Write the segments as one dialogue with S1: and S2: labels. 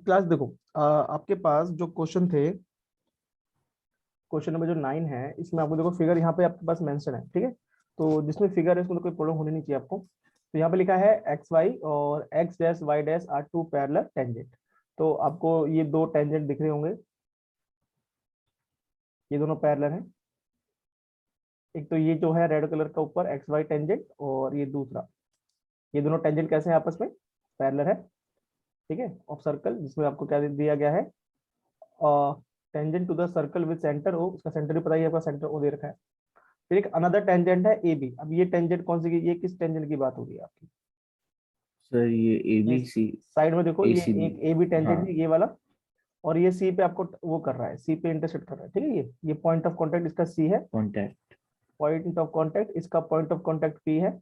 S1: Class देखो, आपके पास जो क्वेश्चन थे, क्वेश्चन नंबर जो 9 है, इसमें आपको देखो फिगर यहाँ पे आपके पास मेंशन है, ठीक है। तो जिसमें फिगर है उसमें तो कोई प्रॉब्लम होनी नहीं चाहिए आपको। तो यहाँ पे लिखा है एक्स वाई और X dash Y dash are two parallel tangent. तो आपको ये दो टेंजेंट दिख रहे होंगे, ये दोनों पैरेलल हैं। एक तो ये जो है रेड कलर का ऊपर एक्स वाई टेंजेंट, और ये दूसरा, ये दोनों टेंजेंट कैसे हैं आपस में, पैरेलल है, ठीक है। ऑफ सर्कल, जिसमें आपको क्या दिया गया है, tangent to the circle with centre O, उसका सेंटर भी पता ही है, आपका सेंटर ओ दे रखा है। फिर एक अनदर टेंजेंट है ए बी। अब ये टेंजेंट कौन सी, ये किस टेंजेंट की बात हो रही है आपकी?
S2: सर ये ए
S1: ये
S2: बी सी
S1: साइड में देखो,
S2: ए
S1: ये
S2: सी बी।
S1: एक ए बी
S2: हाँ,
S1: टेंजेंट है, ये वाला। और ये सी पे आपको वो कर रहा है, सी पे इंटरसेक्ट कर रहा है, ठीक है। ये पॉइंट ऑफ कांटेक्ट इसका सी है,
S2: कॉन्टैक्ट
S1: पॉइंट ऑफ कांटेक्ट इसका, पॉइंट ऑफ कांटेक्ट पी है,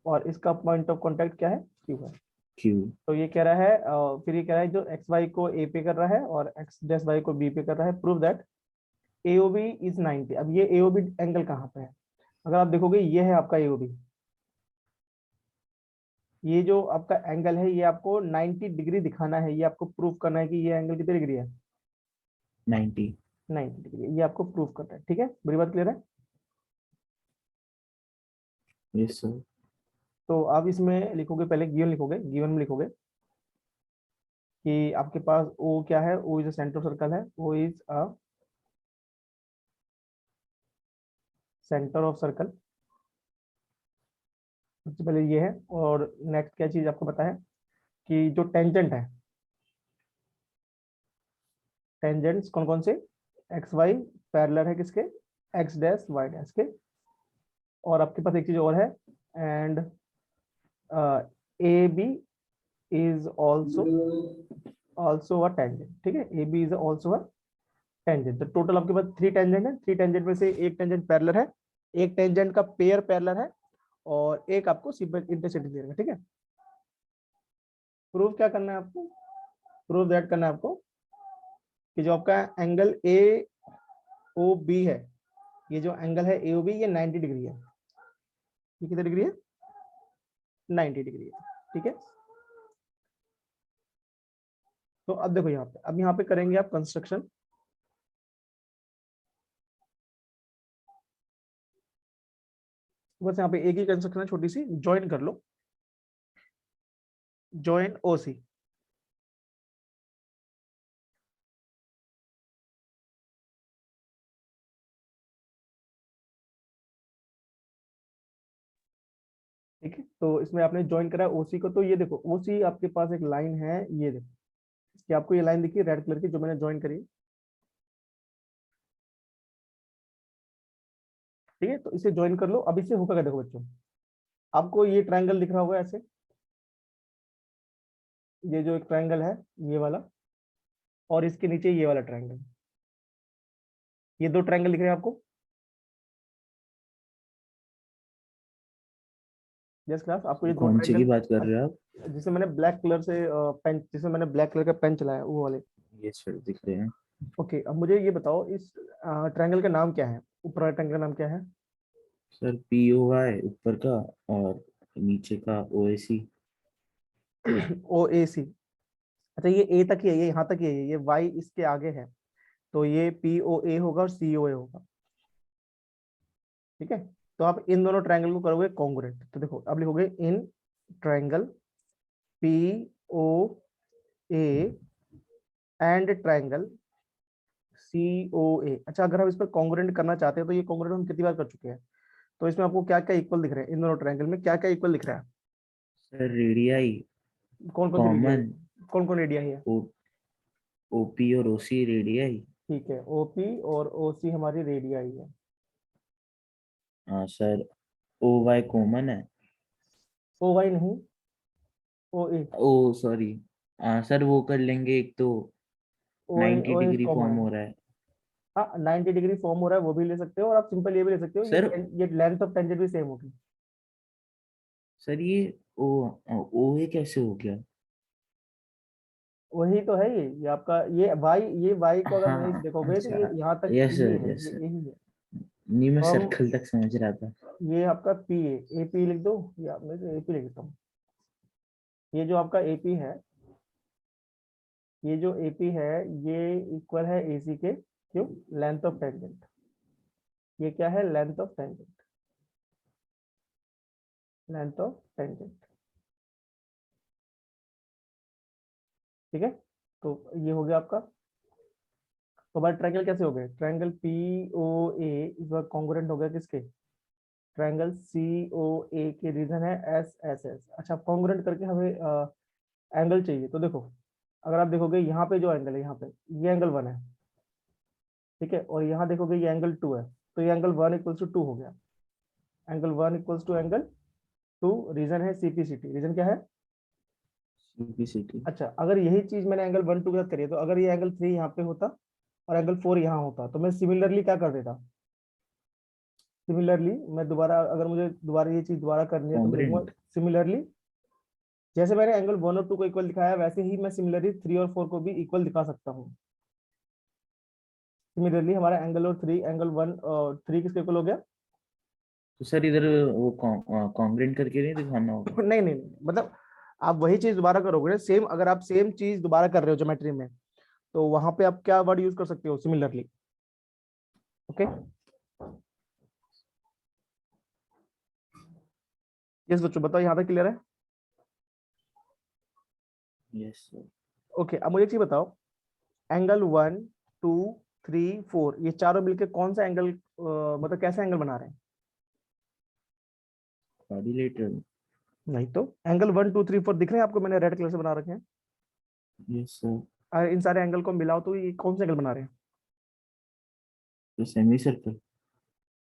S1: और इसका पॉइंट ऑफ कांटेक्ट क्या है, क्यू है।
S2: क्यू।
S1: तो ये कह रहा है, फिर ये कह रहा है जो एक्स वाई को ए पे कर रहा है और एक्स डैश वाई को बी पे कर रहा है, प्रूव दैट एओबी इज 90। अब ये एओबी एंगल कहाँ पे है? अगर आप देखोगे, ये है आपका एओबी। ये जो आपका एंगल है, ये आपको 90 डिग्री दिखाना है, ये आपको प्रूफ करना है कि ये एंगल कितनी डिग्री है,
S2: 90।
S1: 90 डिग्री। ये आपको प्रूफ करना है, ठीक है। बुरी बात क्लियर है?
S2: Yes sir.
S1: तो आप इसमें लिखोगे, पहले गिवन लिखोगे, गिवन में लिखोगे कि आपके पास ओ क्या है, O is a centre of circle है, O is a centre of circle. सबसे पहले ये है, और नेक्स्ट क्या चीज आपको पता है कि जो टेंजेंट है, टेंजेंट्स कौन कौन से, एक्स वाई पैरेलल है किसके, एक्स डैश वाई डैश के। और आपके पास एक चीज और है, and A B is also a tangent, ठीक है। A B is also a tangent. तो टोटल आपके पास 3 टेंजेंट है, 3 टेंजेंट में से एक टेंजेंट पैरेलल है, एक टेंजेंट का पेयर पैरेलल है, और एक आपको सिंपल इंटरसेक्ट दे रहा है, ठीक है। प्रूफ क्या करना है आपको, प्रूफ दैट करना है आपको कि जो आपका एंगल ए ओ बी है, ये जो एंगल है ए ओ बी, ये 90 डिग्री है। ये कितनी डिग्री है, 90 डिग्री है, ठीक है। तो अब देखो यहाँ पे, अब यहाँ पे करेंगे आप कंस्ट्रक्शन। बस यहाँ पे एक ही कंस्ट्रक्शन है, छोटी सी, ज्वाइन कर लो, ज्वाइन ओ सी। ठीक है, तो इसमें आपने ज्वाइन करा ओसी को। तो ये देखो, ओसी आपके पास एक लाइन है, ये देखो कि आपको ये लाइन दिखी रेड कलर की, जो मैंने ज्वाइन करी, ठीक है। तो इसे ज्वाइन कर लो। अब इससे होगा क्या, देखो बच्चों, आपको ये ट्रायंगल दिख रहा होगा ऐसे, ये जो एक ट्रायंगल है, ये वाला, और इसके नीचे ये वाला ट्रायंगल, ये दो ट्रायंगल दिख रहे हैं आपको। यस क्लास, आपको ये दो
S2: कौन सी की बात कर
S1: ट्रायंगल,
S2: रहे हो आप?
S1: जिसे मैंने ब्लैक कलर से पेन, जिसे मैंने ब्लैक कलर का पेन चलाया, वो वाले।
S2: ये सर दिख रहे हैं।
S1: ओके, अब मुझे ये बताओ, इस ट्रायंगल का नाम क्या है, ऊपर वाले ट्रायंगल का नाम क्या है?
S2: सर पी ओ वाई ऊपर का और नीचे का ओ ए सी।
S1: ओ ए सी। अच्छा, ये ए तक ही है, ये यहाँ तक ही है, ये वाई इसके आगे है, तो ये पी ओ ए होगा और सी ओ ए होगा, ठीक है। तो आप इन दोनों ट्रायंगल को करोगे कॉन्ग्रुएंट। तो देखो, अब लिखोगे in triangle P O A and triangle C O A. अच्छा, अगर हम इस पर कॉन्ग्रुएंट करना चाहते हैं, तो ये कॉन्ग्रुएंट हम कितनी बार कर चुके हैं? तो इसमें आपको क्या क्या इक्वल दिख रहे हैं, इन दोनों ट्रायंगल में क्या क्या इक्वल दिख रहा है?
S2: सर रेडियाई
S1: कौन कौन सी रेडिया है,
S2: कॉमन।
S1: कौन कौन रेडिया है?
S2: ओ ओपी और ओसी रेडियाई।
S1: ठीक है, ओपी और ओ सी हमारी रेडिया ही है।
S2: हाँ सर, ओ वाई कॉमन है।
S1: ओ वाई नहीं, ओ ए।
S2: ओ सॉरी। हाँ सर, वो कर लेंगे एक तो।
S1: ओ
S2: 90
S1: ए
S2: डिग्री
S1: कॉमन
S2: फॉर्म
S1: है।
S2: हो रहा है।
S1: हाँ, 90 डिग्री फॉर्म हो रहा है, वो भी ले सकते हो, और आप सिंपल ये भी ले सकते हो,
S2: सर
S1: ये लेंथ ऑफ टेंजेंट भी सेम होगी।
S2: सर ये ओ ओ ए कैसे हो गया?
S1: वही तो है, ये आपका ये वाई को अगर नहीं
S2: हाँ
S1: देखोगे तो ये
S2: अच्छा।
S1: यहाँ तक
S2: यस
S1: ही
S2: सर,
S1: है,
S2: यस
S1: ये
S2: सर।
S1: यही है।
S2: नहीं, मैं
S1: तो हम,
S2: सर्कल तक समझ रहा था।
S1: ये आपका पी ए पी लिख दो, या मैं ए पी लिख देता हूँ। ये जो आपका ए पी है, ये जो AP है ये इक्वल है AC के, क्यों? Length of tangent. ये क्या है? Length of tangent, length of tangent. ठीक है, तो ये हो गया आपका। तो भाई ट्रायंगल कैसे हो गए? ट्रायंगल POA इस बार कॉन्ग्रुएंट हो गया किसके? ट्रायंगल COA के रीजन है SSS। अच्छा, कॉन्ग्रुएंट करके हमें एंगल चाहिए। तो देखो, अगर आप देखोगे यहाँ पे जो एंगल है, यहाँ पे ये एंगल 1 है, ठीक है, और यहाँ देखोगे ये एंगल 2 है, तो ये एंगल 1 इक्वल्स टू 2 हो गया। Angle 1 equals to angle 2, reason है CPCT। रीजन क्या है?
S2: CPCT।
S1: अच्छा, अगर यही चीज मैंने एंगल 1 2 के साथ करी है, तो अगर ये एंगल 3 यहाँ पे होता और एंगल 4 यहाँ होता, तो मैं सिमिलरली क्या कर देता? सिमिलरली मैं दोबारा, अगर मुझे दोबारा ये चीज दोबारा करनी है तो मैं लिखूंगा
S2: कॉन्ग्रुएंट।
S1: सिमिलरली। जैसे मैंने एंगल 1 और 2 को इक्वल दिखाया, वैसे ही मैं सिमिलरली 3 और 4 को भी इक्वल दिखा सकता हूँ। सिमिलरली हमारा एंगल और 3, एंगल 1 और 3 किसके इक्वल हो गया?
S2: तो सर इधर वो कॉन्ग्रुएंट करके नहीं दिखाना होगा?
S1: नहीं नहीं नहीं, मतलब आप वही चीज दोबारा करोगे सेम। अगर आप सेम चीज दोबारा कर रहे हो ज्योमेट्री में, तो वहां पे आप क्या वर्ड यूज कर सकते हो? सिमिलरली। ओके, यस बच्चों, बताओ यहाँ तक क्लियर है?
S2: Yes sir.
S1: ओके, अब मुझे एक चीज बताओ, एंगल 1 2 3 4 ये चारों मिलके कौन सा एंगल, मतलब कैसा एंगल बना रहे हैं?
S2: क्वाड्रिलेटरल।
S1: नहीं तो एंगल 1 2 3 4 दिख रहे हैं आपको? मैंने रेड कलर से बना रखे हैं।
S2: Yes sir.
S1: इन सारे एंगल को मिलाओ तो ये कौन सा एंगल बना रहे हैं?
S2: तो सेमी सर्कल।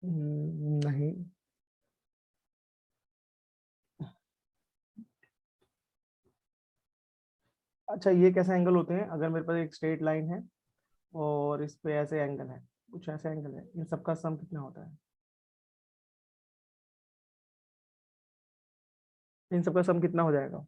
S1: नहीं। अच्छा, ये कैसे एंगल होते हैं? अगर मेरे पास एक स्ट्रेट लाइन है और इस पे ऐसे एंगल है, कुछ ऐसे एंगल है, इन सबका सम कितना होता है? इन सबका सम कितना हो जाएगा?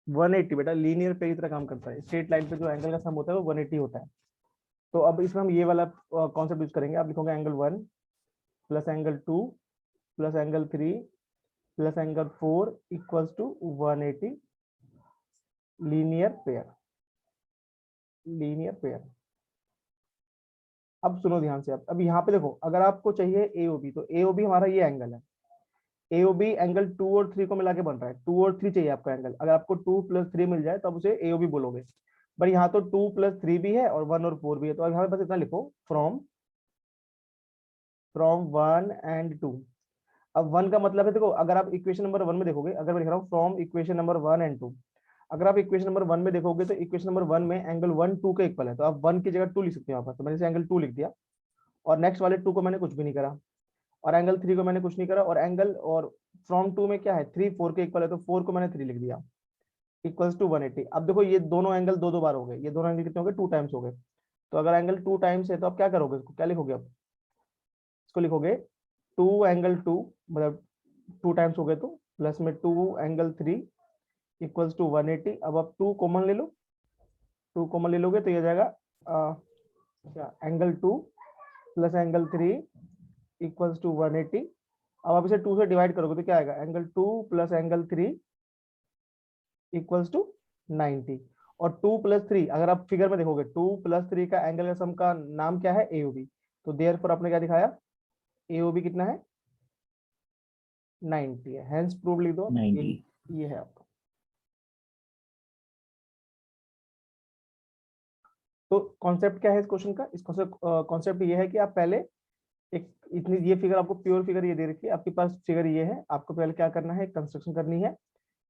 S1: वन एट्टी बेटा, लीनियर पे की तरह काम करता है। स्ट्रेट लाइन पे जो एंगल का सम होता है वो 180 होता है। तो अब इसमें हम ये वाला कॉन्सेप्ट यूज करेंगे। आप लिखोगे angle 1 plus angle 2 plus angle 3 plus angle 4 equals to 180 linear pair. Linear pair. अब सुनो ध्यान से। अब यहाँ पे देखो, अगर आपको चाहिए AOB, तो AOB हमारा ये एंगल है। AOB एंगल 2 और 3 को मिला के बन रहा है। 2 और 3 चाहिए आपका एंगल। अगर आपको 2 प्लस 3 मिल जाए तो आप उसे AOB बोलोगे। पर यहाँ तो 2 प्लस 3 भी है और 1 और 4 भी है, तो अब यहाँ पे बस इतना लिखो, फ्रॉम फ्रॉम 1 एंड 2। अब 1 का मतलब है, देखो अगर आप इक्वेशन नंबर 1 में देखोगे, अगर मैं लिख रहा हूँ फ्रॉम इक्वेशन नंबर 1 एंड 2, अगर आप इक्वेशन नंबर 1 में देखोगे तो इक्वेशन नंबर 1 में एंगल 1 2 के इक्वल है, तो आप 1 की जगह 2 लिख सकते हो यहाँ पर। तो मैंने एंगल 2 लिख दिया, और नेक्स्ट वाले 2 को मैंने कुछ भी नहीं करा, और एंगल 3 को मैंने कुछ नहीं करा, और एंगल और फ्रॉम 2 में क्या है, 3 4 के इक्वल है, तो 4 को मैंने 3 लिख दिया, इक्वल्स टू 180। अब देखो ये दोनों एंगल दो दो बार हो गए, ये दोनों एंगल कितने हो गए? 2 टाइम्स हो गए। तो अगर एंगल 2 टाइम्स है तो आप क्या करोगे? इसको क्या लिखोगे? अब इसको लिखोगे 2 एंगल 2, मतलब 2 टाइम्स हो गए, तो प्लस में 2 एंगल 3 इक्वल्स टू 180। अब आप 2 कॉमन ले लो, 2 कॉमन ले लोगे तो ये जाएगा क्या, angle 2 plus angle 3 equals to 180। अब आप इसे 2 से डिवाइड करोगे तो क्या आएगा? Angle 2 plus angle 3 equals to 90। और 2 प्लस 3, अगर आप फिगर में देखोगे 2 प्लस 3 का एंगल का सम का नाम क्या है? AOB। तो देयरफॉर आपने क्या दिखाया? AOB कितना है? 90 है। हेंस प्रूव लिख दो,
S2: 90।
S1: ये है आपका। तो कॉन्सेप्ट क्या है इस क्वेश्चन का? इस कॉन्सेप्ट ये है कि आप पहले एक इतनी, ये फिगर आपको प्योर फिगर ये दे रखी है आपके पास, फिगर ये है, आपको पहले क्या करना है? कंस्ट्रक्शन करनी है।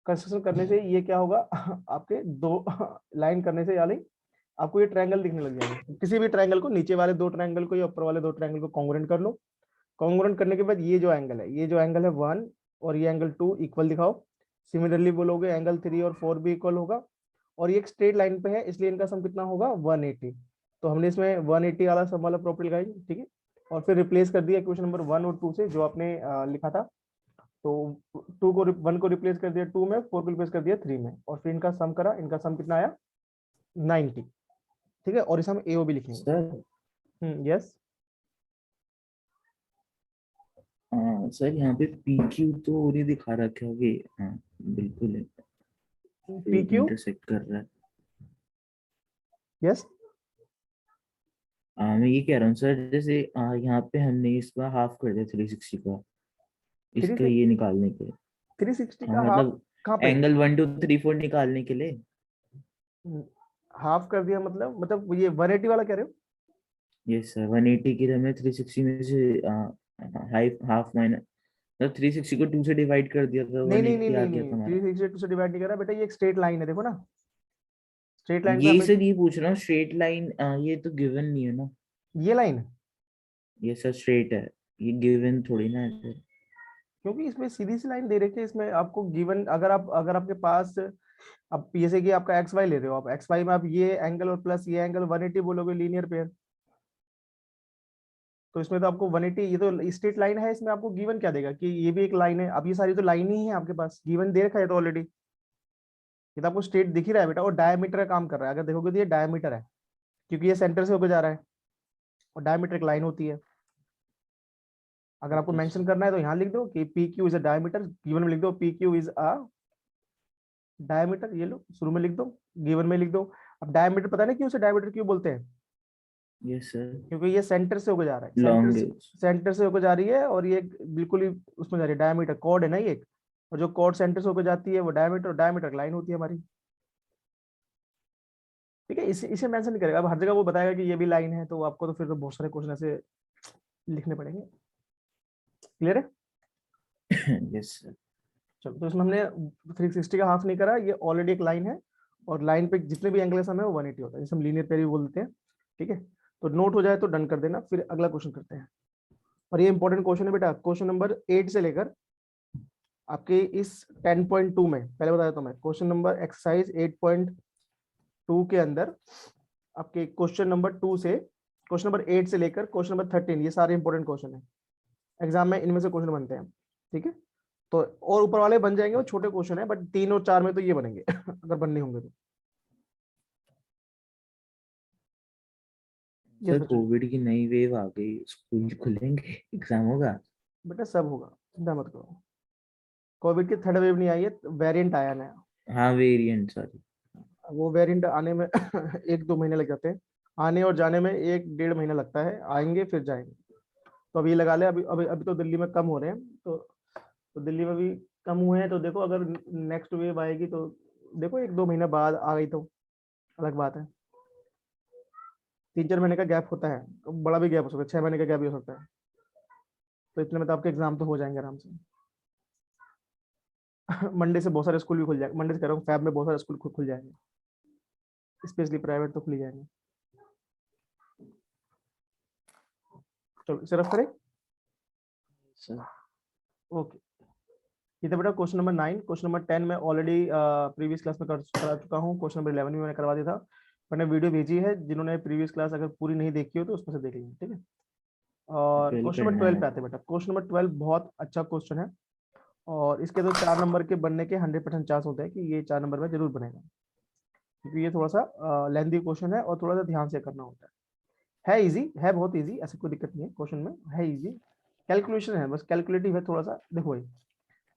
S1: कंस्ट्रक्शन करने से ये क्या होगा आपके दो लाइन करने से, यानी आपको ये ट्रायंगल दिखने लग जाएंगे। किसी भी ट्रायंगल को, नीचे वाले दो ट्रायंगल को या ऊपर वाले दो ट्रायंगल को कॉन्ग्रुएंट कर लो। कॉन्ग्रुएंट करने के बाद ये जो एंगल है, ये जो एंगल है 1 और ये एंगल 2 इक्वल दिखाओ। सिमिलरली बोलोगे एंगल 3 और 4 भी इक्वल होगा, और ये एक स्ट्रेट लाइन पे है, इसलिए इनका सम कितना होगा? 180। तो हमने इसमें 180 वाला सम वाला प्रॉपर्टी लगाई, ठीक है, और फिर रिप्लेस कर दिया इक्वेशन नंबर 1 और 2 से जो आपने लिखा था। तो 2 को 1 को रिप्लेस कर दिया 2 में, 4 को रिप्लेस कर दिया 3 में, और फिर इनका सम करा। इनका सम कितना आया? 90। ठीक है, और इसे हम AOB लिखेंगे।
S2: Sir
S1: yes.
S2: हाँ सर, यहाँ पे पी क्यू तो नहीं दिखा रखा है कि, हाँ बिल्कुल है,
S1: पी क्यू,
S2: इंटरसेक्ट कर रहा है।
S1: यस।
S2: मैं ये कह रहा हूँ सर, जैसे यहाँ पे हमने इसका हाफ कर दिया 360 का,
S1: थ्री
S2: इसका ये निकालने के लिए।
S1: 360
S2: हाँ
S1: का हाफ
S2: मतलब
S1: कहाँ पे?
S2: एंगल 1 2 3 4 निकालने के लिए।
S1: हाफ कर दिया मतलब ये 180 वाला कह रहे हो?
S2: यस सर, 180 की हमने 360 में से हाफ हाफ माइनस, मतलब 360 को 2 से डिवाइड कर दिया था,
S1: नहीं नहीं नहीं
S2: 180 आ
S1: नहीं
S2: गया
S1: नहीं,
S2: था हमारा।
S1: 360 से डिवाइड नहीं कर रहा बेटा, ये एक स्ट्रेट लाइन है, देखो ना, स्ट्रेट लाइन पे
S2: ये
S1: हमें
S2: सर ये पूछ रहा हूँ, स्ट्रेट लाइन ये तो गिवन नहीं है ना।
S1: ये लाइन,
S2: ये सर स्ट्रेट है, ये गिवन थोड़ी ना है सर।
S1: क्योंकि इसमें सीधी सी लाइन दे रखी है, इसमें आपको गिवन, अगर आपके पास, अब जैसे कि आपका एक्स वाई ले रहे हो, आप एक्स वाई में आप ये एंगल और प्लस ये एंगल 180 बोलोगे, लीनियर पेयर, तो इसमें तो आपको 180, ये तो स्ट्रेट लाइन है, इसमें आपको गिवन क्या देगा कि ये भी एक लाइन है, अब ये सारी तो लाइन ही है आपके पास, गिवन दे रखा है तो ऑलरेडी, ये तो आपको स्ट्रेट दिख ही रहा है बेटा, और डायमीटर का काम कर रहा है, अगर देखोगे तो ये डायमीटर है, क्योंकि ये सेंटर से होकर जा रहा है, और डायमीटर एक लाइन होती है। अगर आपको
S2: ओके
S1: मेंशन
S2: सर।
S1: करना है तो यहाँ लिख दो कि P Q is a diameter, given में लिख दो P Q is a diameter, ये लो शुरू में लिख दो, गिवन में लिख दो। अब डायमीटर पता नहीं क्यों उसे डायमीटर क्यों बोलते हैं,
S2: यस सर।
S1: क्योंकि ये सेंटर से होकर जा रहा है,
S2: लॉन्ग।
S1: सेंटर से होकर जा रही है, और ये बिल्कुल ही उसमें जा रही है, डायमीटर कॉर्ड है ना ये एक, और जो कॉर्ड सेंटर से होकर जाती है वो डायमीटर, और डायमीटर लाइन होती है हमारी। ठीक है, इसे मेंशन नहीं करेगा, अब हर जगह वो बताएगा कि ये भी लाइन है, तो आपको तो फिर तो बहुत सारे क्वेश्चन ऐसे लिखने पड़ेंगे। क्लियर है?
S2: Yes sir.
S1: चलो, तो इसमें हमने 360 का हाफ नहीं करा, ये ऑलरेडी एक लाइन है, और लाइन पे जितने भी एंगल समय वो 180 होता है, जिसे हम लीनियर पेयर भी बोल देते हैं। ठीक है, तो नोट हो जाए तो डन कर देना, फिर अगला क्वेश्चन करते हैं। और ये इंपॉर्टेंट क्वेश्चन है बेटा, क्वेश्चन नंबर 8 से लेकर आपके इस 10.2 में, पहले बताया तो मैं, क्वेश्चन नंबर एक्सरसाइज 8.2 के अंदर आपके क्वेश्चन नंबर 2 से क्वेश्चन नंबर 8 से लेकर क्वेश्चन नंबर 13, ये सारे इंपॉर्टेंट क्वेश्चन है, एग्जाम में इनमें से क्वेश्चन बनते हैं। ठीक है, तो और ऊपर वाले बन जाएंगे, वो छोटे क्वेश्चन है, बट 3 और 4 में तो ये बनेंगे अगर बनने होंगे तो। यस
S2: सर
S1: बच्चों,
S2: कोविड की नई वेव आ गई, स्कूल खुलेंगे, एग्जाम होगा?
S1: बेटा सब होगा, चिंता मत करो, कोविड की थर्ड वेव नहीं आई है, वेरिएंट आया नया,
S2: हाँ वेरिएंट सॉरी।
S1: वो वेरिएंट आने में 1-2 महीने लग जाते हैं, आने और जाने में 1-1.5 महीना लगता है, आएंगे फिर जाएंगे। तो अभी लगा ले, अभी अभी अभी तो दिल्ली में कम हो रहे हैं, तो दिल्ली में भी कम हुए हैं, तो देखो अगर नेक्स्ट वेव आएगी तो देखो 1-2 महीने बाद आ गई तो अलग बात है। 3-4 महीने का गैप होता है, बड़ा भी गैप हो सकता है, 6 महीने का गैप भी हो सकता है, तो इतने में तो आपके एग्जाम तो हो जाएंगे आराम से। मंडे से बहुत सारे स्कूल भी खुल जाएंगे, मंडे से कह रहा हूँ, फैब में बहुत सारे स्कूल खुल जाएंगे, स्पेशली प्राइवेट तो खुल जाएंगे। चलो सिर्फ करें।
S2: सर
S1: ओके, ये था बेटा क्वेश्चन नंबर 9। क्वेश्चन नंबर 10 मैं ऑलरेडी प्रीवियस क्लास में करा चुका हूँ, क्वेश्चन नंबर 11 भी मैंने करवा दिया था, मैंने वीडियो भेजी है, जिन्होंने प्रीवियस क्लास अगर पूरी नहीं देखी हो तो उसमें से देख लेंगे। ठीक है, और
S2: 12
S1: क्वेश्चन नंबर
S2: करना
S1: 12
S2: है।
S1: पे आते हैं बेटा, क्वेश्चन नंबर 12 बहुत अच्छा क्वेश्चन है, और इसके तो 4 नंबर के बनने के 100% चांस होते हैं कि ये 4 नंबर में जरूर बनेगा, क्योंकि ये थोड़ा सा लेंथी क्वेश्चन है, और थोड़ा सा ध्यान से करना होता है इजी है, बहुत इजी, ऐसी कोई दिक्कत नहीं है क्वेश्चन में, है इजी, कैलकुलेशन है, बस कैलकुलेटिव है थोड़ा सा। देखो भाई,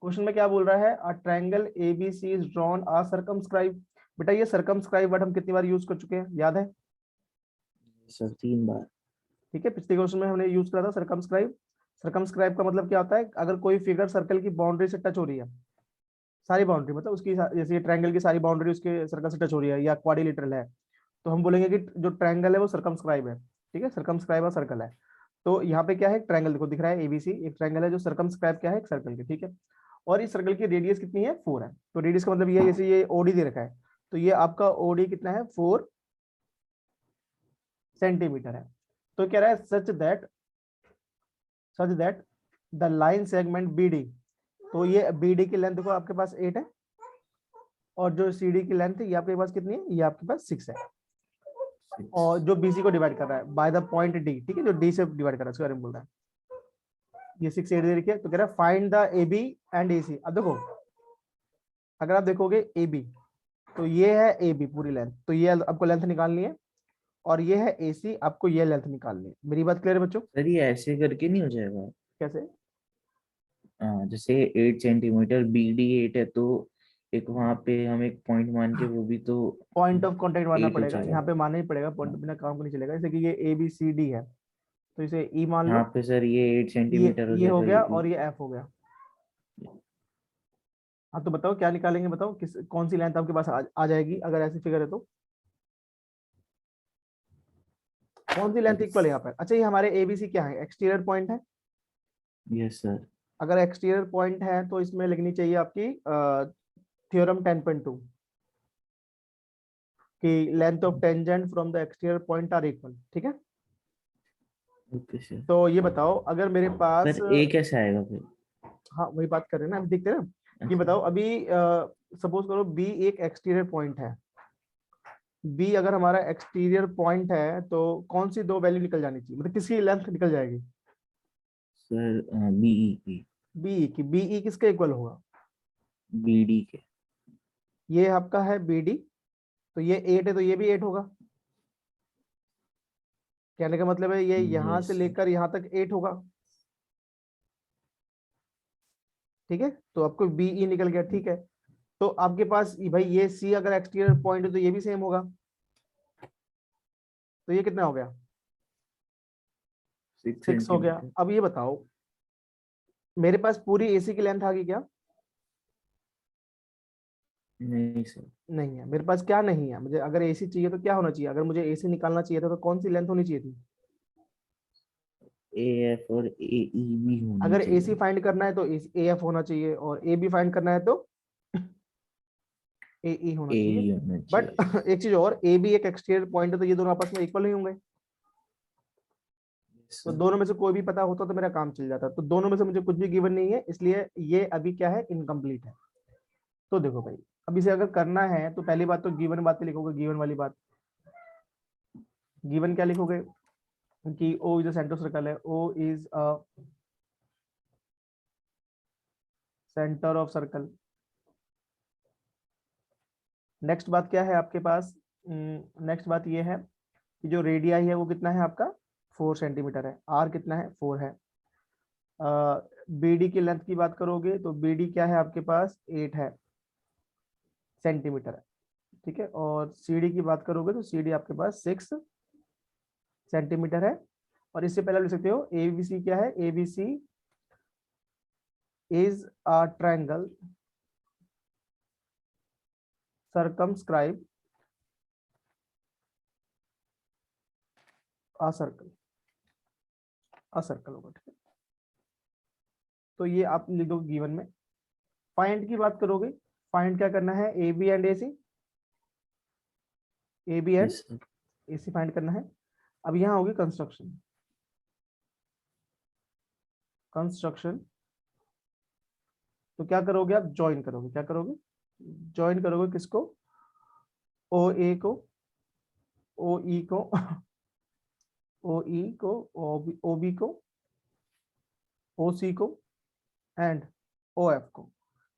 S1: क्वेश्चन में क्या बोल रहा है, a triangle ABC is drawn a circumscribe. बेटा ये सर्कमस्क्राइब वर्ड हम कितनी बार यूज कर चुके हैं, याद है?
S2: सर 3 बार।
S1: ठीक है, पिछले क्वेश्चन में हमने यूज करा था सर्कमस्क्राइब। सर्कमस्क्राइब का मतलब क्या होता है, अगर कोई फिगर सर्कल की बाउंड्री से टच हो रही है, सारी बाउंड्री मतलब उसकी, जैसे ट्रायंगल की सारी बाउंड्री उसके सर्कल से टच हो रही है, या क्वाड्रिलेटरल है, तो हम बोलेंगे कि जो ट्रायंगल है वो सर्कमस्क्राइब है। ठीक है, सर्कमस्क्राइब और सर्कल है, तो यहाँ पे क्या है, ट्रायंगल देखो दिख रहा है एबीसी, एक ट्रायंगल है जो सर्कमस्क्राइब क्या है, एक सर्कल की। ठीक है, और इस सर्कल की रेडियस कितनी है, 4 है, तो रेडियस का मतलब ये है, जैसे ये ओडी दे रखा है, तो ये आपका ओडी कितना है, 4 सेंटीमीटर है। तो कह रहा है such that the line segment B D, तो ये बी डी की लेंथ देखो आपके पास 8 है, और जो सी डी की लेंथ है ये आपके पास कितनी है, ये आपके पास 6 है,
S2: 6।
S1: और जो बीसी को डिवाइड कर रहा है बाय द पॉइंट डी, ठीक है, जो डी से डिवाइड कर रहा है उसके बारे में बोल रहा है, ये 6 8 दे रखी है, तो कह रहा है find the A B and A C. अब देखो, अगर आप देखोगे ए बी, तो ये है ए बी पूरी लेंथ, तो ये आपको लेंथ निकालनी है, और ये है ए सी, आपको ये लेंथ निकालनी है। मेरी बात क्लियर है बच्चों?
S2: सर ये ऐसे करके नहीं हो जाएगा?
S1: कैसे?
S2: जैसे 8 सेंटीमीटर BD 8 है, तो एक वहां पे हम एक पॉइंट मान के वो भी तो
S1: पॉइंट ऑफ कांटेक्ट मानना
S2: 8 हो
S1: पड़ेगा, यहाँ
S2: जाएगा।
S1: पे मानना ही पड़ेगा, पॉइंट
S2: हाँ,
S1: बिना काम को नहीं चलेगा। जैसे कि ये ABCD है, तो इसे ई मान
S2: यहाँ
S1: लो,
S2: पे सर ये 8
S1: ये
S2: सेंटीमीटर हो
S1: ये हो
S2: जाएगा,
S1: गया
S2: ये
S1: और
S2: भी।
S1: ये F हो गया। हाँ तो बताओ क्या निकालेंगे, बताओ किस कौन सी लेंथ आपके पास आ जाएगी अगर ऐसी फिगर है तो। कौन सी लेंथ इक्वल है यहाँ पर? अच्छा ये हमारे ABC क्या है, एक्सटीरियर पॉइंट है।
S2: Yes sir.
S1: अगर एक्सटीरियर पॉइंट है तो इसमें लिखनी चाहिए आपकी थ्योरम 10.2 कि length of tangent from the exterior point are equal, ठीक है।
S2: Okay sir.
S1: तो ये बताओ अगर मेरे पास,
S2: सर A कैसे आएगा फिर?
S1: हाँ वही बात कर रहे हैं ना, अभी देखते हैं ना। ये
S2: अच्छा।
S1: बताओ अभी सपोज करो बी एक एक्सटीरियर पॉइंट है, बी अगर हमारा एक्सटीरियर पॉइंट है तो कौन सी दो वैल्यू निकल जानी चाहिए, मतलब किसकी लेंथ निकल जाएगी?
S2: सर BE की।
S1: बी की, बीई किसके इक्वल होगा?
S2: BD के।
S1: ये आपका है BD, तो ये 8 है तो ये भी 8 होगा। कहने का मतलब है ये यहां
S2: यस
S1: से
S2: सर।
S1: लेकर यहां तक 8 होगा, ठीक है। तो आपको बीई निकल गया, ठीक है। तो आपके पास भाई ये सी अगर एक्सटीरियर पॉइंट है तो ये भी सेम होगा, तो ये कितना हो गया?
S2: 6
S1: 6 हो गया।
S2: सेंटीमीटर।
S1: अब ये बताओ मेरे पास पूरी AC की लेंथ आ गई क्या?
S2: नहीं सर।
S1: नहीं है मेरे पास, क्या नहीं है? मुझे अगर AC चाहिए तो क्या होना चाहिए? अगर मुझे AC निकालना चाहिए था तो कौन सी लेंथ होनी चाहिए थी?
S2: AF और AE भी होनी
S1: अगर AC
S2: चाहिए।
S1: फाइंड करना है तो AF होना चाहिए, और AB फाइंड करना है तो AE होना चाहिए।
S2: AE होना
S1: बट
S2: चाहिए।
S1: एक चीज और, AB एक एक्सटीरियर पॉइंट है तो ये दोनों आपस में इक्वल नहीं होंगे। तो
S2: सर।
S1: दोनों में से कोई भी पता होता तो मेरा काम चल जाता। तो दोनों में से मुझे कुछ भी गिवन नहीं है, इसलिए ये अभी क्या है, इनकम्प्लीट है। तो देखो भाई, अब इसे अगर करना है तो पहली बात तो गिवन बातें लिखोगे, गिवन वाली बात। गिवन क्या लिखोगे कि O is a centre circle है, O is a centre of circle. Next बात क्या है आपके पास? नेक्स्ट बात ये है कि जो रेडियाई है वो कितना है आपका, 4 सेंटीमीटर है। आर कितना है, 4 है। BD की लेंथ की बात करोगे तो BD क्या है आपके पास, 8 है सेंटीमीटर है, ठीक है। और CD की बात करोगे तो CD आपके पास 6 सेंटीमीटर है। और इससे पहले लिख सकते हो ABC क्या है, ABC is a triangle circumscribe a circle, a circle होगा, ठीक है। तो ये आप लिख दो गिवन में। फाइंड की बात करोगे, फाइंड क्या करना है, AB and AC, AB and
S2: yes sir.
S1: AC find करना है। अब यहाँ होगी कंस्ट्रक्शन, कंस्ट्रक्शन। तो क्या करोगे आप, ज्वाइन करोगे, क्या करोगे, ज्वाइन करोगे किसको, OA को, OE को, OE को, OB को, OC को एंड OF को।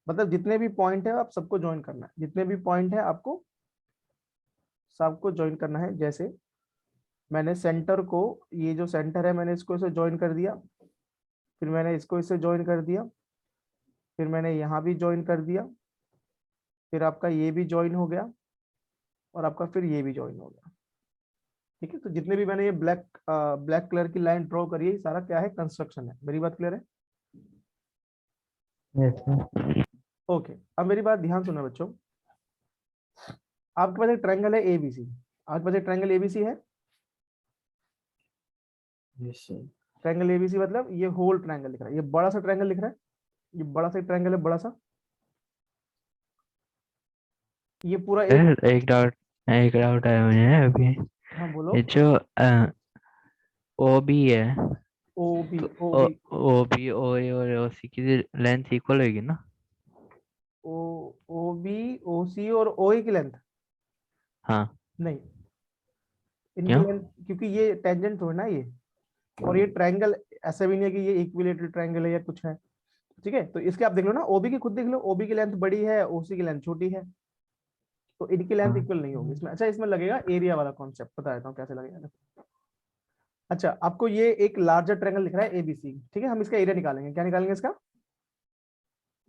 S1: मतलब जितने भी पॉइंट है आप सबको ज्वाइन करना है, जितने भी पॉइंट है आपको सबको ज्वाइन करना है। जैसे मैंने सेंटर को, ये जो सेंटर है मैंने इसको इसे ज्वाइन कर दिया, फिर मैंने इसको इसे ज्वाइन कर दिया, फिर मैंने यहाँ भी ज्वाइन कर दिया, फिर आपका ये भी ज्वाइन हो गया, और आपका फिर ये भी ज्वाइन हो गया, ठीक है। तो जितने भी मैंने ये ब्लैक कलर की लाइन ड्रॉ करी है, ये सारा क्या है, कंस्ट्रक्शन है। मेरी बात क्लियर है?
S3: Yes sir.
S1: ओके, अब मेरी बात ध्यान सुनना बच्चों। आपके पास एक ट्रायंगल है ABC, आपके पास एक ट्रायंगल ABC है।
S2: Yes sir.
S1: ट्रायंगल ABC मतलब ये होल ट्रायंगल दिख रहा है, ये बड़ा सा ट्रायंगल दिख रहा है, ये बड़ा सा ट्रायंगल है, बड़ा सा, ये पूरा एक।
S3: सर एक डाउट आया मुझे अभी।
S1: हाँ बोलो।
S3: ये जो ओ बी है,
S1: ओ बी,
S3: तो
S1: ओ
S3: O
S1: B,
S3: O B O ए और ओ सी की लेंथ इक्वल होगी ना?
S1: ओ ओ बी, ओ सी और ओ ए की लेंथ
S3: हाँ।
S1: नहीं, इनकी
S3: क्यों?
S1: लेंथ, क्योंकि ये टेंजेंट थोड़ा ना ये, और ये ट्रायंगल ऐसा भी नहीं है कि ये इक्विलेटरल ट्रायंगल है या कुछ है, ठीक है। तो इसके आप देख लो ना, ओबी की खुद देख लो, ओबी की लेंथ बड़ी है, ओसी की लेंथ छोटी है, तो इनकी लेंथ
S3: हाँ।
S1: इक्वल नहीं होगी इसमें। अच्छा इसमें लगेगा एरिया वाला कॉन्सेप्ट, बता देता हूँ कैसे लगेगा। अच्छा आपको ये एक लार्जर ट्रायंगल दिख रहा है ABC, ठीक है। हम इसका एरिया निकालेंगे, क्या निकालेंगे इसका,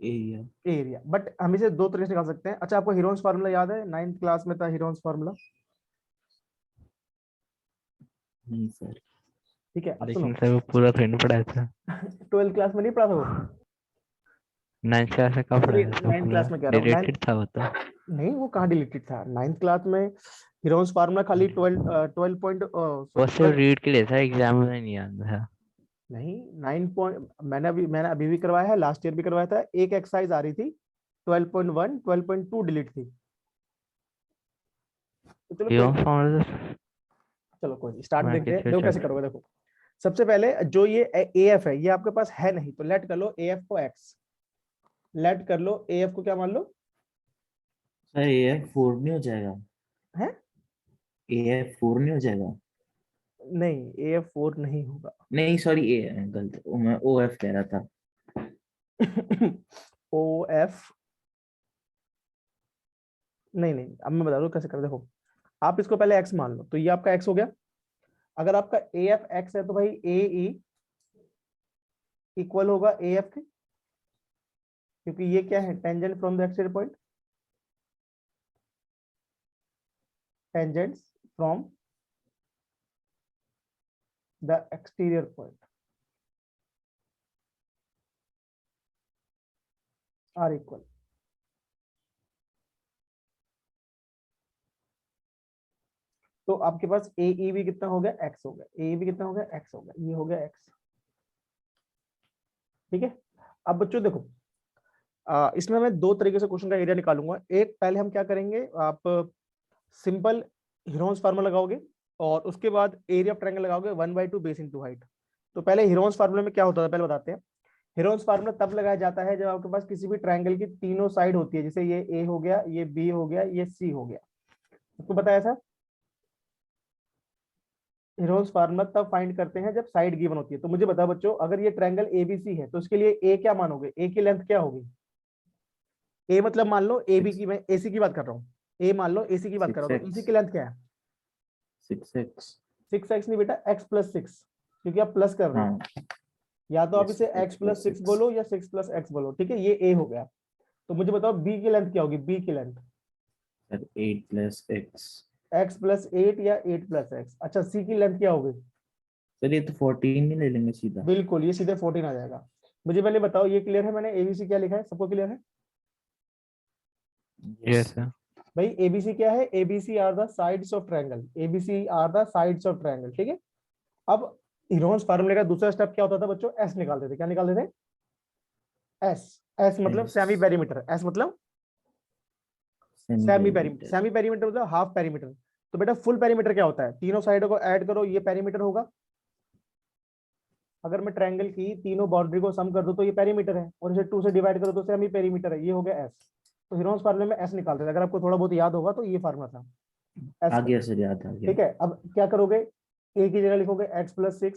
S2: एरिया।
S1: एरिया, बट हम इसे दो तरीके से निकाल सकते हैं। अच्छा, आपको हीरोन्स फार्मूला याद है? 9th क्लास में था हीरोन्स फार्मूला,
S2: नहीं सर।
S1: ठीक है। अब सुनो,
S3: लेकिन सर वो पूरा थोड़ी ना पढ़ाया था।
S1: 12th क्लास में नहीं पढ़ा था वो?
S3: 9th क्लास में कब
S1: सॉरी,
S3: पढ़ाया था
S1: 9th
S3: पूरा?
S1: क्लास में कह रहा हूँ, 9th
S3: डिलेटेड था वो तो।
S1: नहीं, वो कहाँ डिलीटेड था 9th क्लास में। हीरोन्स फार्मूला खाली 12 पॉइंट
S3: वो
S1: सॉरी
S3: सिर्फ रीड के लिए था, एग्जाम में नहीं आता था।
S1: नहीं, 9 पॉइंट मैंने अभी भी करवाया है, लास्ट ईयर भी करवाया था। एक एक्सरसाइज आ रही थी 12.1, 12.2 डिलीट थी। तो चलो कोई
S3: हीरो
S1: नहीं,
S3: फॉर्मूला
S1: चलो कोई नहीं, स्टार्ट
S3: मैं
S1: देखते हैं।
S3: किसी
S1: देखो कैसे
S3: चल।
S1: करोगे, देखो। सबसे पहले जो ये ए एफ है, ये आपके पास है नहीं, तो लेट कर लो ए एफ को एक्स। लेट कर लो ए एफ को क्या मान लो?
S2: सर ये 4 नहीं हो जाएगा?
S1: है?
S2: ये 4 नहीं हो जाएगा?
S1: नहीं, ए एफ 4 नहीं होगा।
S2: नहीं सॉरी, ए गलत, मैं ओ एफ कह रहा था।
S1: ओ एफ नहीं नहीं, अब मैं बता दूं कैसे कर। देखो, आप इसको पहले एक्स मान लो, तो ये आपका एक्स हो गया। अगर आपका ए एफ एक्स है तो भाई ए ई इक्वल होगा ए एफ के, क्योंकि ये क्या है? Tangent from the exterior point, tangents from the exterior point are equal. तो आपके पास ए ई भी कितना हो गया? एक्स हो गया। ए भी कितना हो गया? एक्स हो गया। ये हो गया एक्स, ठीक है। अब बच्चों देखो, इसमें मैं दो तरीके से क्वेश्चन का एरिया निकालूंगा। एक, पहले हम क्या करेंगे, आप सिंपल हीरोन्स फार्मूला लगाओगे और उसके बाद एरिया ऑफ ट्रायंगल लगाओगे 1/2 बेस इनटू हाइट। तो पहले हीरोन्स फार्मूला में क्या होता है पहले बताते हैं। हीरोन्स फार्मूला तब लगाया जाता है जब आपके पास किसी भी ट्रायंगल की तीनों साइड होती है, जैसे ये ए हो गया, ये बी हो गया, ये सी हो गया। आपको बताया था हीरोन्स फार्मूला तब फाइंड करते हैं जब साइड गिवन होती है। तो मुझे बताओ बच्चों, अगर ये ट्रायंगल एबीसी है तो इसके लिए ए क्या मानोगे? ए की लेंथ क्या होगी? ए मतलब मान लो ए बी की, मैं एसी की बात कर रहा हूँ। ए मान लो एसी की बात कर रहा हूँ, तो एसी
S2: 6x।
S1: की लेंथ क्या है?
S2: 6x।
S1: 6x नहीं बेटा, x+6, क्योंकि आप प्लस कर रहे हो।
S2: हाँ।
S1: या तो आप
S2: यस,
S1: इसे
S2: x plus
S1: x+6
S2: 6।
S1: बोलो या 6+x बोलो, ठीक है। ये ए हो गया। तो मुझे बताओ बी की लेंथ क्या होगी? बी की length
S2: sir 8 plus x।
S1: x+8 या 8+x। अच्छा, सी की लेंथ क्या होगी?
S2: सर ये तो 14 नहीं ले लेंगे सीधा?
S1: बिल्कुल, ये सीधे 14 आ जाएगा। मुझे पहले बताओ, ये क्लियर है? मैंने एबीसी क्या लिखा है, सबको क्लियर है?
S2: यस।
S3: Yes sir.
S1: भाई एबीसी क्या है? ABC are the sides of triangle. ABC are the sides of triangle, ठीक है। अब हीरोन्स फार्मूले का दूसरा स्टेप क्या होता था बच्चों? एस निकालते थे। क्या निकालते थे? एस। एस मतलब सेमी
S2: x
S1: पेरीमीटर। एस मतलब
S2: semi
S1: semi perimeter.
S2: Perimeter.
S1: Semi perimeter मतलब हाफ पेरीमीटर। तो बेटा फुल पेरीमीटर क्या होता है? तीनों साइडों को ऐड करो, ये पेरीमीटर होगा। अगर मैं ट्रायंगल की तीनों बाउंड्री को सम कर दूं तो ये पेरीमीटर है, और इसे 2 से डिवाइड करो तो सेमी पेरीमीटर है। ये हो गया एस। तो हीरोन्स फार्मूले में एस निकालते थे। अगर आपको थोड़ा बहुत याद होगा तो ये फार्मूला था एस
S2: आ
S1: का,
S2: गया सर, याद आ गया।
S1: ठीक है। अब क्या करोगे? ए की जगह लिखोगे x+6,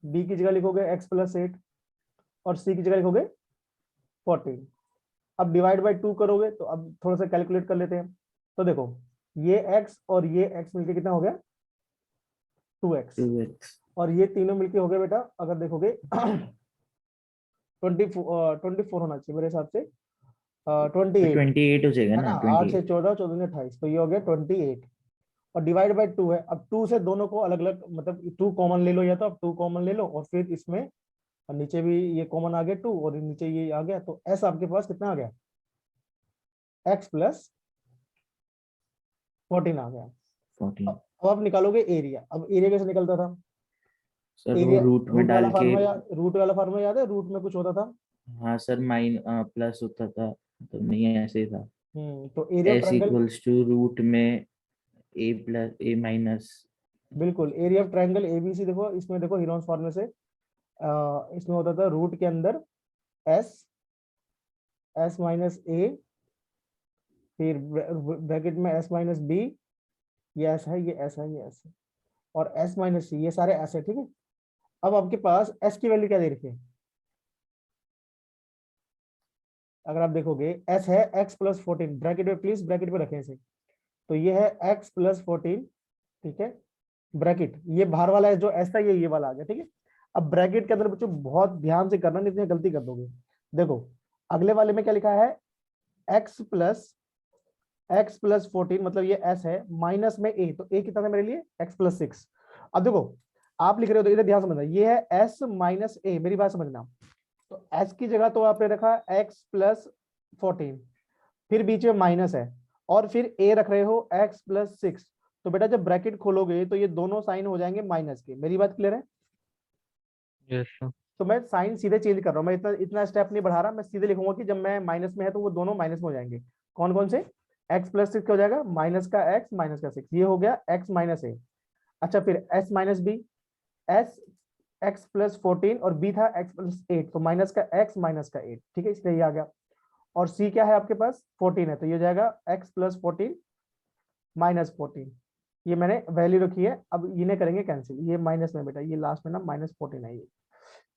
S1: बी की जगह लिखोगे x+8 और सी की जगह लिखोगे 14। अब डिवाइड बाय 2 करोगे तो अब थोड़ा सा कैलकुलेट कर लेते हैं। तो देखो, ये x और ये x मिलके कितना हो गया? 2x।
S2: 2x।
S1: और ये तीनों मिलके हो गए बेटा, अगर देखोगे 24 होना चाहिए मेरे हिसाब से,
S2: तो
S1: 28
S2: 28 हो जाएगा
S1: है ना।
S2: ना?
S1: 8 से
S2: 28।
S1: 14, 14 से 28, तो ये हो गया 28। और डिवाइड बाय 2 है। अब 2 से दोनों को अलग अलग, मतलब 2 कॉमन ले लो, या तो अब 2 कॉमन ले लो और फिर इसमें, और नीचे भी ये कॉमन आ गया 2 और नीचे ये आ गया, तो एस आपके पास कितना आ गया? x+14 आ गया।
S2: 14।
S1: अब आप निकालोगे एरिया। अब एरिया कैसे निकलता था?
S2: सर वो
S1: एरिया
S2: रूट में
S1: रूट वाला
S2: डाल के।
S1: फार्मूला, रूट वाला फार्मूला याद है? रूट में कुछ होता था।
S2: हाँ सर, प्लस होता था। तो नहीं, ऐसे ही था।
S1: तो area of
S2: S
S1: triangle,
S2: equals to root में ए प्लस ए माइनस।
S1: बिल्कुल एरिया ऑफ ट्रायंगल एबीसी। देखो इसमें, देखो हीरोन्स फार्मूले से इसमें होता था रूट के अंदर एस, S-A, फिर ब्रैकेट में S-B, ये एस है, ये एस है, ये एस है, और S-C, ये सारे एस है, ठीक है। अब आपके पास एस की वैल्यू क्या दे रखी है? अगर आप देखोगे एस है x+14, ब्रैकेट में, प्लीज ब्रैकेट में रखें इसे। तो ये है x+14, ठीक है। ब्रैकेट, ये बाहर वाला है जो एस था, ये वाला आ गया, ठीक है। अब ब्रैकेट के अंदर बच्चों बहुत ध्यान से करना, नहीं तो गलती कर दोगे। देखो, अगले वाले में क्या लिखा है, x प्लस 14, मतलब ये s है, माइनस में a, तो a कितना था मेरे लिए, x प्लस 6। अब देखो आप लिख रहे हो तो इधर ध्यान समझना, ये है s माइनस a, मेरी बात समझना। तो s की जगह तो आपने रखा x प्लस 14, फिर बीच में माइनस है, और फिर a रख रहे हो x प्लस 6। तो बेटा जब ब्रैकेट खोलोगे तो ये दोनों साइन हो जाएंगे माइनस के, मेरी बात क्लियर है?
S3: Yes sir.
S1: तो मैं साइन सीधे चेंज कर रहा हूँ, मैं इतना इतना स्टेप नहीं बढ़ा रहा, मैं सीधे लिखूंगा कि जब मैं माइनस में है तो वो दोनों माइनस में हो जाएंगे। कौन कौन से, x प्लस 6 हो जाएगा, माइनस का x माइनस का 6, ये हो गया x माइनस a। अच्छा फिर s minus b, s x plus 14 और b था x प्लस 8, तो माइनस का x माइनस का 8, ठीक है, इसलिए ये आ गया। और c क्या है आपके पास, 14 है, तो ये हो जाएगा x प्लस 14 माइनस 14, ये मैंने वैल्यू रखी है। अब इन्हें करेंगे कैंसिल, ये माइनस में बेटा, ये लास्ट में ना माइनस 14 है, ये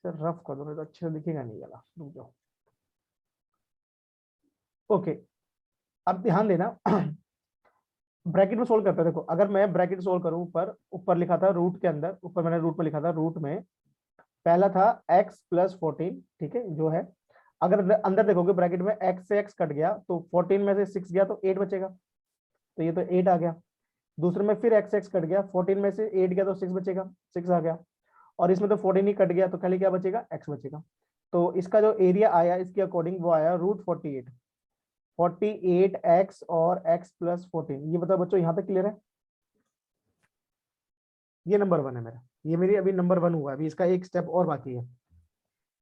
S1: सर रफ कर दो, तो अच्छे से दिखेगा नहीं, वाला रुक जाओ। ओके, अब ध्यान देना ब्रैकेट में सोल्व करते हैं। देखो अगर मैं ब्रैकेट सोल्व करूं, ऊपर ऊपर लिखा था रूट के अंदर, ऊपर मैंने रूट में लिखा था, रूट में पहला था x प्लस 14, ठीक है जो है। अगर अंदर देखोगे ब्रैकेट में x से x कट गया तो 14 में से 6 गया तो 8 बचेगा, तो ये तो 8 आ गया। दूसरे में फिर x कट गया, 14 में से 8 गया तो 6 बचेगा, 6 आ गया। और इसमें तो 14 ही कट गया, तो खाली क्या बचेगा, x बचेगा। तो इसका जो एरिया आया इसके अकॉर्डिंग वो आया रूट 48, 48x और x प्लस 14। ये बताओ बच्चों, यहाँ तक क्लियर है? ये नंबर 1 है मेरा, ये मेरी अभी नंबर 1 हुआ है, अभी इसका एक स्टेप और बाकी है।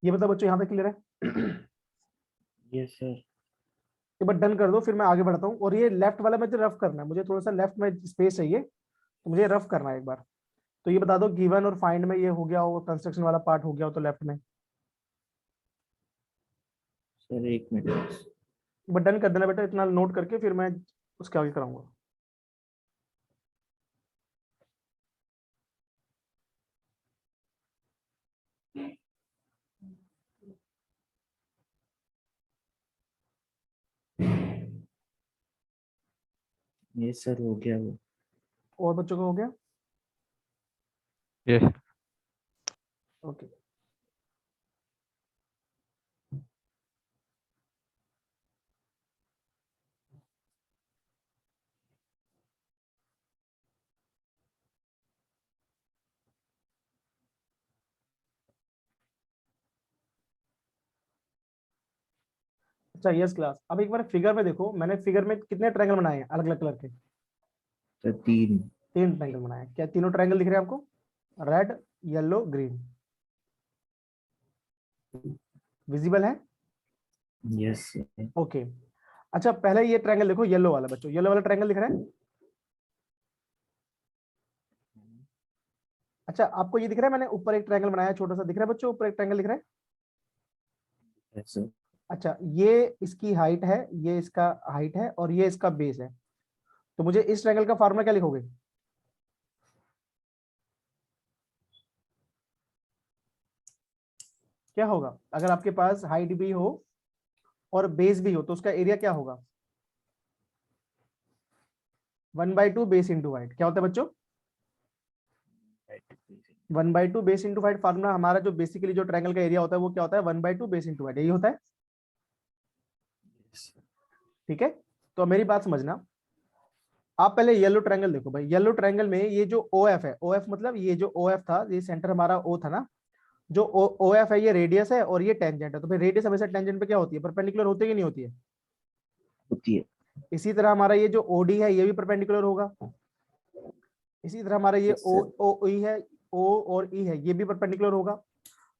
S1: ये बताओ बच्चों, यहाँ तक क्लियर है?
S2: Yes sir.
S1: एक बार डन कर दो, फिर मैं आगे बढ़ता हूँ। और ये लेफ्ट वाला मुझे रफ करना है, मुझे थोड़ा सा लेफ्ट में स्पेस चाहिए, तो मुझे रफ करना है एक बार। तो ये बता दो, गिवन और फाइंड में ये हो गया हो, कंस्ट्रक्शन वाला पार्ट हो गया हो तो लेफ्ट में,
S2: सर एक मिनट।
S1: बट डन कर देना बेटा, इतना नोट करके फिर मैं उसके आगे कराऊंगा।
S2: ये सर हो गया वो।
S1: और बच्चों को हो गया?
S3: यस।
S1: ओके, अच्छा यस क्लास। अब एक बार फिगर में देखो, मैंने फिगर में कितने ट्रायंगल बनाए हैं अलग अलग कलर के?
S2: सर 3।
S1: 3 ट्रायंगल बनाए हैं। क्या तीनों ट्रायंगल दिख रहे हैं आपको, रेड येलो ग्रीन, विजिबल है?
S2: Yes sir.
S1: ओके। अच्छा पहले ये ट्रायंगल देखो, येलो वाला बच्चों, येलो वाला ट्रायंगल दिख रहा है? अच्छा आपको ये दिख रहा है, मैंने ऊपर एक ट्रायंगल बनाया छोटा सा, दिख रहा है बच्चों, ऊपर एक ट्रायंगल दिख रहा है?
S2: Yes sir.
S1: अच्छा ये इसकी हाइट है, ये इसका हाइट है, और ये इसका बेस है। तो मुझे इस ट्रायंगल का फार्मूला क्या लिखोगे? क्या होगा अगर आपके पास हाइट भी हो और बेस भी हो, तो उसका एरिया क्या होगा? 1/2 बेस इंटू हाइट। क्या होता है बच्चों? 1/2 बेस इंटू हाइट। फार्मूला हमारा जो बेसिकली जो ट्रायंगल का एरिया होता है वो क्या होता है, 1/2 बेस इंटू हाइट, यही होता है, ठीक है। तो मेरी बात समझना, आप पहले येलो ट्रायंगल देखो भाई। येलो ट्रायंगल में ये जो ओ एफ है, ओ एफ मतलब ये जो ओ एफ था, ये सेंटर हमारा ओ था ना, जो ओ एफ है ये रेडियस है और ये टेंजेंट है। तो फिर रेडियस हमेशा टेंजेंट पे क्या होती है, परपेंडिकुलर होती है कि नहीं होती है?
S2: होती है।
S1: इसी तरह हमारा ये जो ओडी है ये भी परपेंडिकुलर होगा। इसी तरह हमारा ये
S2: यस
S1: ओ
S2: सर।
S1: ओ ई है, ओ और ई है, ये भी परपेंडिकुलर होगा।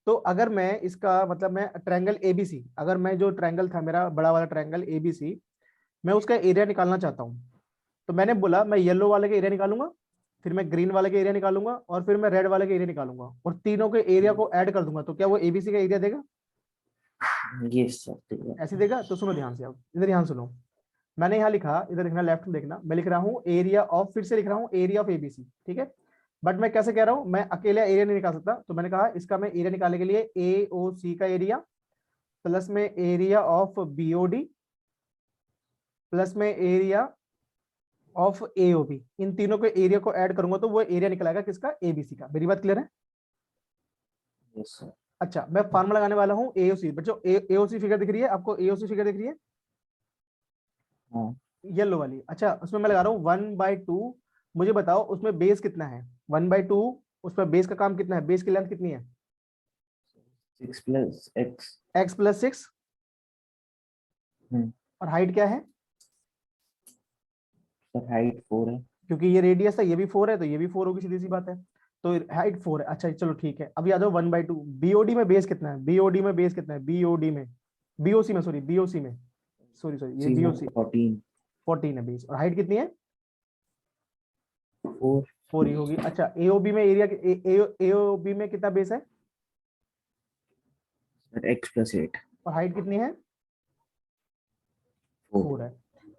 S1: तो अगर मैं इसका मतलब मैं ट्रायंगल एबीसी, अगर मैं जो ट्रायंगल था मेरा बड़ा वाला ट्रायंगल एबीसी, मैं उसका एरिया निकालना चाहता हूँ, तो मैंने बोला मैं येलो वाले का एरिया निकालूंगा, फिर मैं ग्रीन वाले का एरिया निकालूंगा, और फिर मैं रेड वाले का एरिया निकालूंगा, और तीनों के एरिया को ऐड कर दूंगा, तो क्या वो एबीसी का एरिया देगा?
S2: यस सर ठीक है।
S1: ऐसे देगा? तो सुनो ध्यान से, अब इधर ध्यान सुनो। मैंने यहाँ लिखा, इधर लिखना, लेफ्ट में देखना, मैं लिख रहा हूँ एरिया ऑफ, फिर से लिख रहा हूँ एरिया ऑफ एबीसी, ठीक है। बट मैं कैसे कह रहा हूँ, मैं अकेला एरिया नहीं निकाल सकता, तो मैंने कहा इसका मैं एरिया निकालने के लिए ए ओ सी का एरिया प्लस में एरिया ऑफ बीओडी प्लस में एरिया ऑफ एओबी, इन तीनों के एरिया को ऐड करूंगा तो वो एरिया निकल आएगा किसका, एबीसी का। मेरी बात क्लियर है?
S2: Yes sir.
S1: अच्छा मैं फार्मूला लगाने वाला हूँ एओसी। बच्चों एओसी फिगर दिख रही है आपको? एओसी फिगर दिख रही है
S2: हाँ
S1: येलो वाली? अच्छा उसमें मैं लगा रहा हूँ 1/2। मुझे बताओ उसमें बेस कितना है? 1/2 उसमें बेस का काम कितना है? बेस की लेंथ कितनी है?
S2: 6 प्लस एक्स।
S1: x + 6। और हाइट क्या है?
S2: सर हाइट 4 है।
S1: क्योंकि ये रेडियस है, ये भी 4 है, तो ये भी 4 होगी, सीधी सी बात है। तो हाइट 4 है। अच्छा चलो ठीक है। अब याद हो 1/2 बीओडी में बेस कितना है? बीओडी में बेस कितना है? बीओडी में, बीओसी में, सॉरी बीओसी में, सॉरी सॉरी ये
S2: सी में
S1: बीओसी
S2: 14।
S1: 14 है बेस। और हाइट कितनी है?
S2: 4
S1: 4 ही होगी। अच्छा एओबी में एरिया, एओबी में कितना बेस है
S2: सर एक्स प्लस 8।
S1: और हाइट कितनी है?
S2: 4।
S1: 4 है।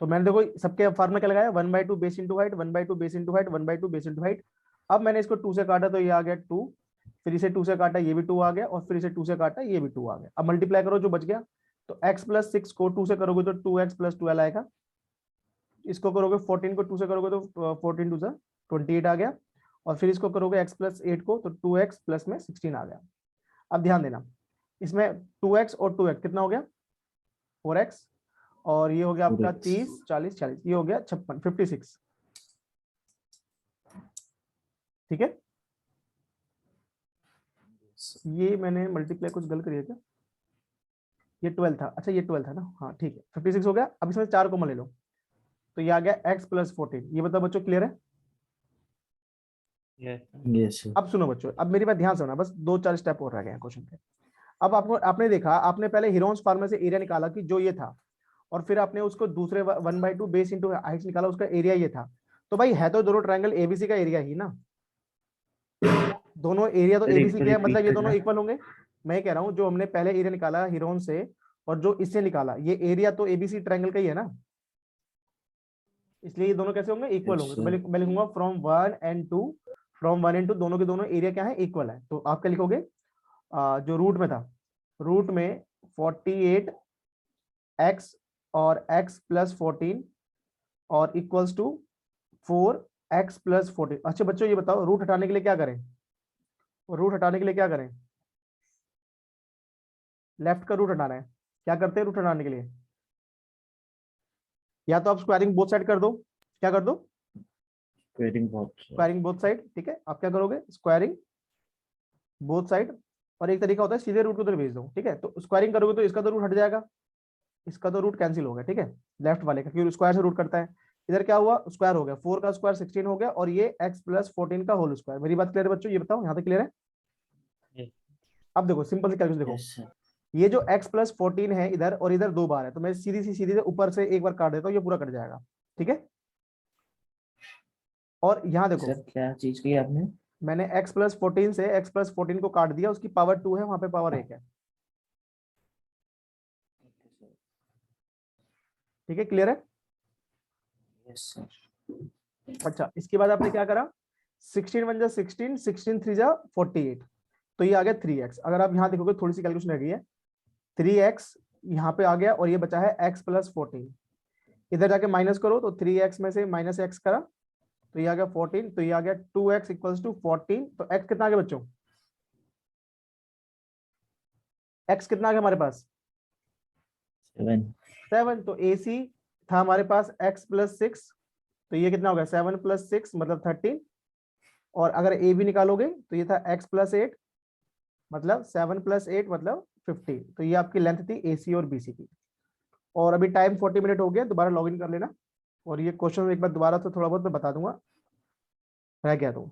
S1: तो मैंने देखो सबके फार्मूला क्या लगाया? 1/2 base into height, 1/2 base into height, 1/2 base into height. अब मैंने इसको 2 से काटा तो ये आ गया 2, फिर इसे 2 से काटा ये भी 2 आ गया, और फिर इसे 2 से काटा ये भी 2 आ गया। अब मल्टीप्लाई करो जो बच गया। तो x + 6 को 2 से करोगे तो 2x + 12 आएगा। इसको करोगे 14 को 2 से करोगे तो 14 2 से 28 आ गया। और फिर इसको करोगे x + 8 को तो 2x प्लस में 16 आ गया। अब ध्यान देना इसमें 2x और 2x कितना हो गया? 4x। और ये हो गया आपका
S2: 4x
S1: 30 40 40, ये हो गया 56 56। ठीक है। ये मैंने मल्टीप्लाई कुछ गलत करिए क्या? ये 12 था। अच्छा ये 12 था ना, हाँ ठीक है 56 हो गया। अब इसमें 4 कॉमन ले लो तो ये आ गया x + 14। ये बताओ बच्चों क्लियर है?
S3: Yes
S2: yes sir.
S1: अब सुनो बच्चों, अब मेरी बात ध्यान से सुना, बस 2-4 स्टेप और रह गए हैं क्वेश्चन के। अब आपको आपने देखा, आपने पहले हीरोन्स फार्मूला से एरिया निकाला कि जो ये था, और फिर आपने उसको दूसरे 1/2 बेस इंटू हाइट निकाला, उसका एरिया ये था। तो भाई है तो दोनों ट्रायंगल एबीसी का एरिया ही ना। दोनों एरिया तो
S2: सर एक
S1: एबीसी
S2: बार
S1: के हैं, मतलब
S2: रिपीट
S1: ये दोनों
S2: करना।
S1: इक्वल होंगे। मैं ये कह रहा हूँ जो हमने पहले एरिया निकाला हीरोन से और जो इससे निकाला, ये एरिया तो एबीसी ट्रायंगल का ही है ना, इसलिए ये दोनों कैसे होंगे? इक्वल
S2: यस
S1: होंगे। तो
S2: सर।
S1: मैं लिखूंगा फ्रॉम 1 एंड 2, फ्रॉम 1 एंड 2 दोनों के दोनों एरिया क्या है? इक्वल है। तो आप क्या लिखोगे? जो रूट में था, रूट में 48x और x + 14 और इक्वल्स टू 4x + 14। अच्छा बच्चों ये बताओ रूट हटाने के लिए क्या करें? रूट हटाने के लिए क्या करें? लेफ्ट का रूट हटाना है। क्या करते हैं रूट हटाने के लिए? या तो आप स्क्वायरिंग बोथ साइड कर दो। क्या कर दो?
S2: स्क्वायरिंग बहुत सर।
S1: Squaring both side. ठीक है, आप क्या करोगे? Squaring both side. और एक तरीका होता है सीधे रूट को उधर भेज दो। ठीक है, तो स्क्वायरिंग करोगे तो इसका तो रूट हट जाएगा, इसका तो रूट कैंसिल हो गया। ठीक है, लेफ्ट वाले का, क्योंकि स्क्वायर से रूट करता है। इधर क्या हुआ? स्क्वायर हो गया, 4 का स्क्वायर 16 हो गया, और ये x + 14 का होल स्क्वायर। मेरी बात क्लियर है बच्चों? ये बताओ यहाँ तक क्लियर है? अब देखो सिंपल से कैलकुलेशन देखो,
S2: यस सर।
S1: ये जो x + 14 है इधर और इधर 2 बार है, तो मैं सीधी से ऊपर से एक बार काट देता हूँ, ये पूरा कट जाएगा। ठीक है, और यहाँ देखो
S2: सर क्या चीज की आपने?
S1: मैंने x + 14 से x + 14 को काट दिया, उसकी पावर 2 है, वहां पे पावर 1 है। ठीक है, क्लियर है?
S2: Yes sir.
S1: अच्छा इसके बाद आपने क्या करा? 16 × 16, 16 3 × 48, तो ये आ गया 3x। अगर आप यहाँ देखोगे थोड़ी सी कैलकुलेशन रह गई है, 3x यहाँ पे आ गया, और ये बचा है x + 14। इधर जाके माइनस करो तो 3x में से -x करा तो ये आ गया 14, तो ये आ गया 2x = 14। तो x कितना आ गया बच्चों? x कितना आ गया हमारे पास?
S2: 7।
S1: 7। तो AC था हमारे पास x + 6, तो ये कितना हो गया? 7 + 6 मतलब 13। और अगर a भी निकालोगे तो ये था x + 8 मतलब 7 + 8 मतलब 15। तो ये आपकी लेंथ थी AC और BC की। और अभी टाइम 40 मिनट हो गया, दोबारा लॉगिन कर लेना। और ये क्वेश्चन एक बार दोबारा तो थोड़ा बहुत मैं बता दूंगा, रह गया तो